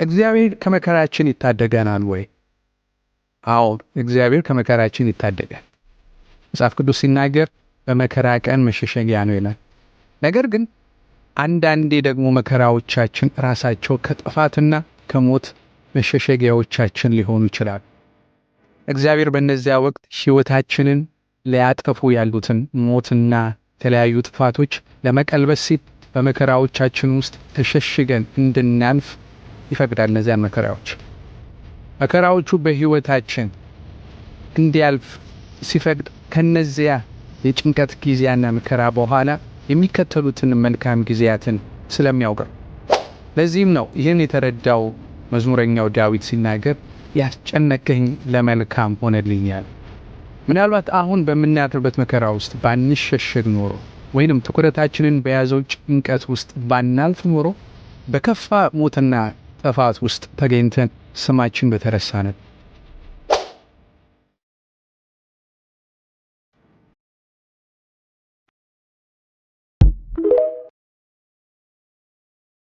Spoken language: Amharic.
እግዚአብሔር ከመከራችን ይታደገናል ወይ? አዎ፣ እግዚአብሔር ከመከራችን ይታደጋል። መጽሐፍ ቅዱስ ሲናገር በመከራ ቀን መሸሸጊያ ነው ይላል። ነገር ግን አንዳንዴ ደግሞ መከራዎቻችን ራሳቸው ከጥፋትና ከሞት መሸሸጊያዎቻችን ሊሆኑ ይችላሉ። እግዚአብሔር በእነዚያ ወቅት ሕይወታችንን ሊያጠፉ ያሉትን ሞትና የተለያዩ ጥፋቶች ለመቀልበስ ሲል በመከራዎቻችን ውስጥ ተሸሽገን እንድናልፍ ይፈቅዳል። እነዚያን መከራዎቹ በሕይወታችን እንዲያልፍ ሲፈቅድ ከነዚያ የጭንቀት ጊዜያና መከራ በኋላ የሚከተሉትን መልካም ጊዜያትን ስለሚያውቅ፣ ለዚህም ነው ይህን የተረዳው መዝሙረኛው ዳዊት ሲናገር ያስጨነቀኝ ለመልካም ሆነልኛል። ምናልባት አሁን በምናልፍበት መከራ ውስጥ ባንሸሸግ ኖሮ ወይንም ትኩረታችንን በያዘው ጭንቀት ውስጥ ባናልፍ ኖሮ በከፋ ሞትና ጥፋት ውስጥ ተገኝተን ስማችን በተረሳ ነበር።